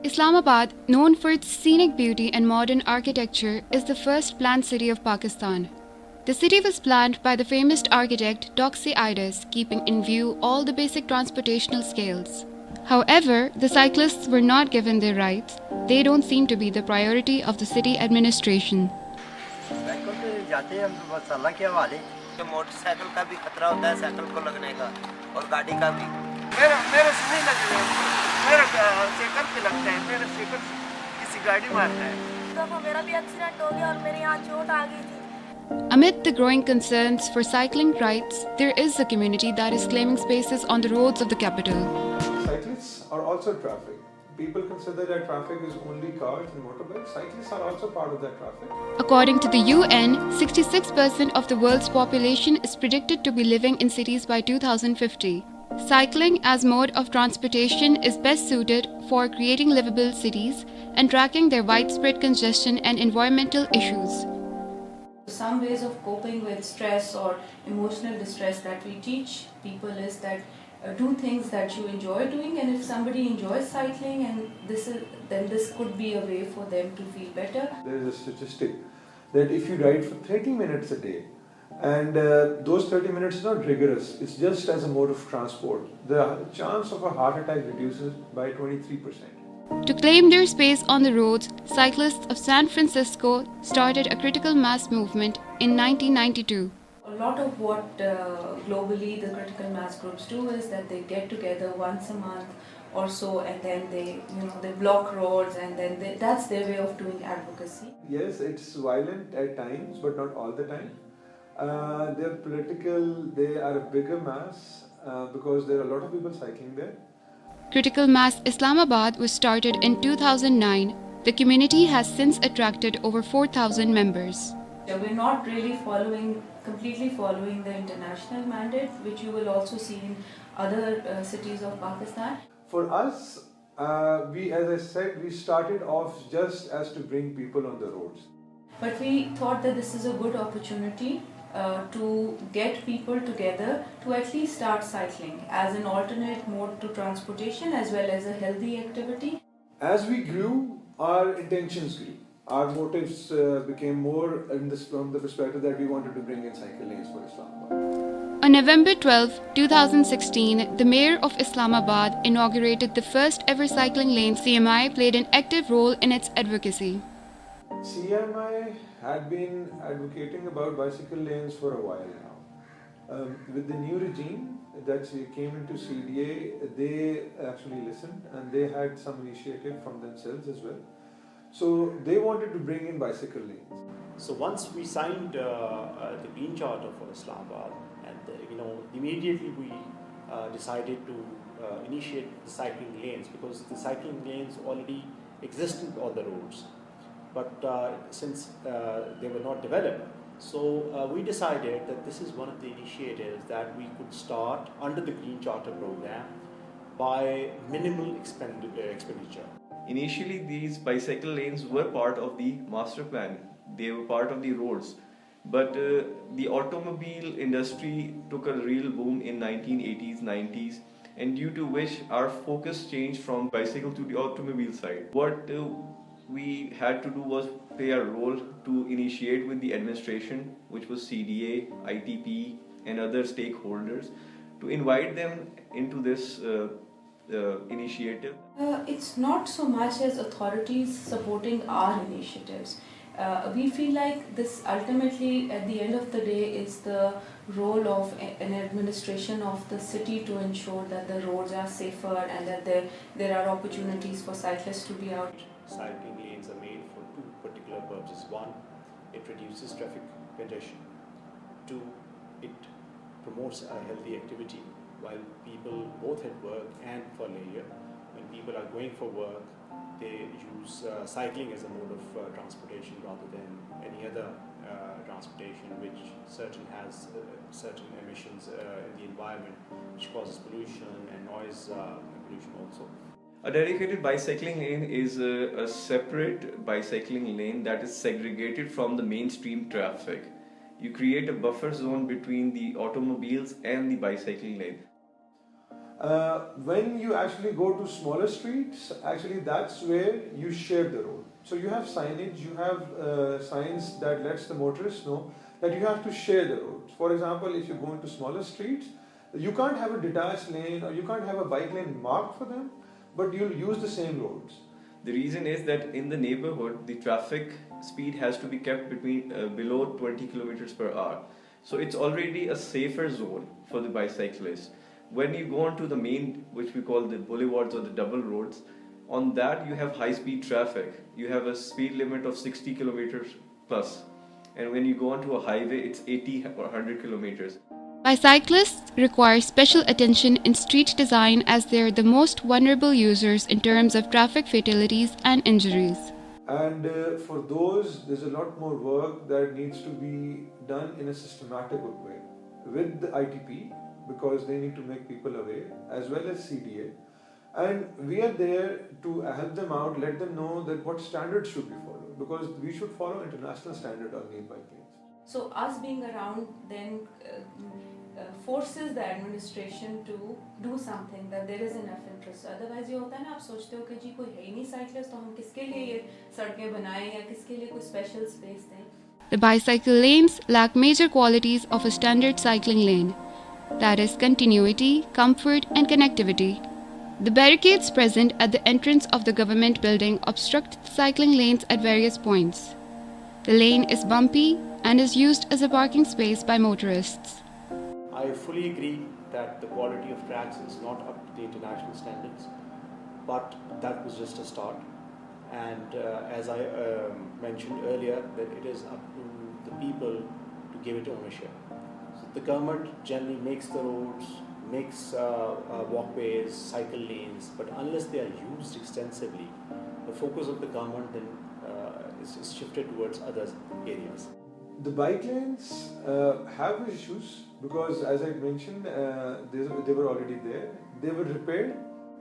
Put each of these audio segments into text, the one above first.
Islamabad, known for its scenic beauty and modern architecture, is the first planned city of Pakistan. The city was planned by the famous architect Doxy-Ides, keeping in view all the basic transportational scales. However, the cyclists were not given their rights. They don't seem to be the priority of the city administration. Motorcycle का भी खतरा होता है cycle को लगने का और गाड़ी का भी मेरे से नहीं लगेगा मेरा साइकिल पे लगता है मेरा साइकिल किसी गाड़ी मारता है तो मेरा भी एक्सीडेंट हो गया और मेरे यहाँ चोट आ गई थी. Amid the growing concerns for cycling rights, there is a community that is claiming spaces on the roads of the capital. Cyclists are also traffic. People consider that traffic is only cars and motorbikes. Cyclists are also part of that traffic. According to the UN, 66% of the world's population is predicted to be living in cities by 2050. Cycling as mode of transportation is best suited for creating livable cities and tracking their widespread congestion and environmental issues. Some ways of coping with stress or emotional distress that we teach people is that do things that you enjoy doing, and if somebody enjoys cycling and then this could be a way for them to feel better. There is a statistic that if you ride for 30 minutes a day and those 30 minutes is not rigorous, it's just as a mode of transport, the chance of a heart attack reduces by 23%. To claim their space on the roads, cyclists of San Francisco started a critical mass movement in 1992. A lot of what globally the critical mass groups do is that they get together once a month or so, and then they block roads, and then that's their way of doing advocacy. Yes, it's violent at times, but not all the time. They're political, they are a bigger mass because there are a lot of people cycling there. Critical Mass Islamabad was started in 2009. The community has since attracted over 4,000 members. We're not really completely following the international mandate, which you will also see in other cities of Pakistan. For us, as I said, we started off just as to bring people on the roads. But we thought that this is a good opportunity to get people together to at least start cycling as an alternate mode to transportation as well as a healthy activity. As we grew, our intentions grew. Our motives became more from the perspective that we wanted to bring in cycle lanes for Islamabad. On November 12, 2016, the Mayor of Islamabad inaugurated the first ever cycling lane. CMI played an active role in its advocacy. CMI had been advocating about bicycle lanes for a while now. With the new regime that came into CDA, they actually listened and they had some initiative from themselves as well. So they wanted to bring in bicycle lanes. So once we signed the Green Charter for Islamabad, and immediately we decided to initiate the cycling lanes, because the cycling lanes already existed on the roads. But since they were not developed, so we decided that this is one of the initiatives that we could start under the Green Charter program by minimal expenditure. Initially, these bicycle lanes were part of the master plan. They were part of the roads. But the automobile industry took a real boom in 1980s, 90s, and due to which our focus changed from bicycle to the automobile side. What we had to do was play a role to initiate with the administration, which was CDA, ITP, and other stakeholders, to invite them into this initiative. It's not so much as authorities supporting our initiatives. We feel like this ultimately, at the end of the day, is the role of an administration of the city to ensure that the roads are safer and that there are opportunities for cyclists to be out. Cycling lanes are made for two particular purposes. One, it reduces traffic congestion. Two, it promotes a healthy activity. While people both at work and for leisure, when people are going for work, they use cycling as a mode of transportation rather than any other transportation which has certain emissions in the environment, which causes pollution and noise pollution also. A dedicated bicycling lane is a separate bicycling lane that is segregated from the mainstream traffic. You create a buffer zone between the automobiles and the bicycling lane. When you actually go to smaller streets, actually that's where you share the road. So you have signage, you have signs that lets the motorists know that you have to share the road. For example, if you go into smaller streets, you can't have a detached lane or you can't have a bike lane marked for them, but you'll use the same roads. The reason is that in the neighborhood, the traffic speed has to be kept between below 20 kilometers per hour. So it's already a safer zone for the bicyclists. When you go onto the main, which we call the boulevards or the double roads, on that you have high-speed traffic. You have a speed limit of 60 kilometers plus. And when you go onto a highway, it's 80 or 100 kilometers. Bicyclists require special attention in street design as they are the most vulnerable users in terms of traffic fatalities and injuries. And for those, there's a lot more work that needs to be done in a systematic way with the ITP, because they need to make people aware, as well as CDA. And we are there to help them out, let them know that what standards should be followed, because we should follow international standard on these bike lanes. So us being around then forces the administration to do something, that there is enough interest. Otherwise ये होता है ना, आप सोचते हो कि जी कोई है ही नहीं cyclist, तो हम किसके लिए ये सड़कें बनाएं या किसके लिए कोई special space दें. The bicycle lanes lack major qualities of a standard cycling lane, that is continuity, comfort and connectivity. The barricades present at the entrance of the government building obstruct the cycling lanes at various points. The lane is bumpy and is used as a parking space by motorists. I fully agree that the quality of tracks is not up to the international standards, but that was just a start. And as I mentioned earlier, that it is up to the people to give it ownership. So the government generally makes the roads, makes walkways, cycle lanes, but unless they are used extensively, the focus of the government then is shifted towards other areas. The bike lanes have issues because, as I mentioned, they were already there. They were repaired.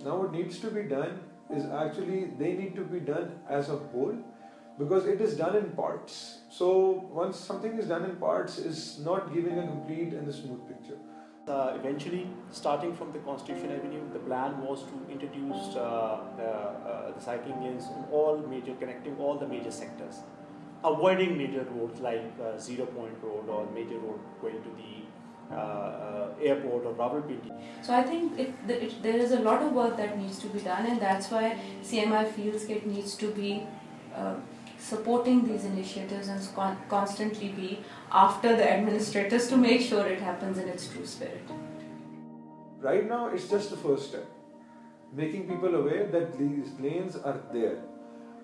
Now what needs to be done is actually they need to be done as a whole, because it is done in parts. So once something is done in parts, is not giving a complete and a smooth picture. Eventually, starting from the Constitution Avenue, the plan was to introduce the cycling lanes on connecting all the major sectors, avoiding major roads like Zero Point Road or major road going to the airport or Rawalpindi. So I think there is a lot of work that needs to be done, and that's why CMI feels it needs to be supporting these initiatives and constantly be after the administrators to make sure it happens in its true spirit. Right now, it's just the first step, making people aware that these lanes are there.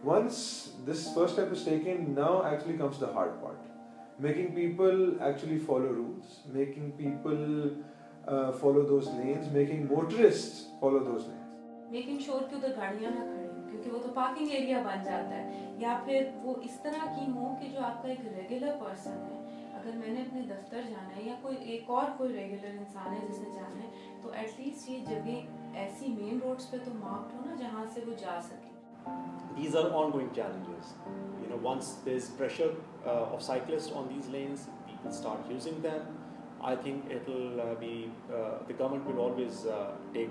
Once this first step is taken, now actually comes the hard part. Making people actually follow rules, making people follow those lanes, making motorists follow those lanes. Making sure कि उधर गाड़ियाँ ना खड़ी, क्योंकि वो तो parking area बन जाता है, या फिर वो इस तरह की हो कि जो आपका एक रेगुलर पर्सन है, अगर मैंने अपने दफ्तर जाना है या कोई रेगुलर इंसान है जिसने जाना है, तो एटलीस्ट ये जगह ऐसी मेन रोड्स पे तो मार्क्ड हो ना जहाँ से वो जा सके. These are ongoing challenges. Once there's pressure of cyclists on these lanes, people start using them. I think it'll be the government will always take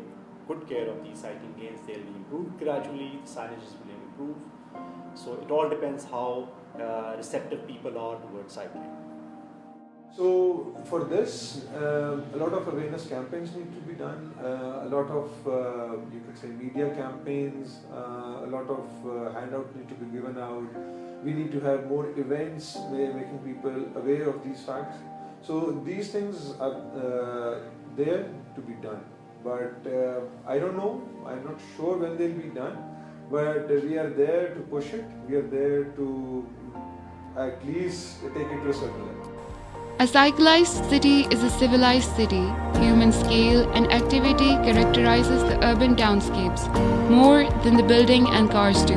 good care of these cycling lanes. They'll be improved gradually. Signages will improve. So it all depends how receptive people are towards cycling. So for this, a lot of awareness campaigns need to be done, a lot of, you could say, media campaigns, a lot of handouts need to be given out. We need to have more events making people aware of these facts. So these things are there to be done. But I don't know, I'm not sure when they'll be done, but we are there to push it, we are there to at least take it to a certain level. A cyclized city is a civilized city. Human scale and activity characterizes the urban townscapes more than the building and cars do.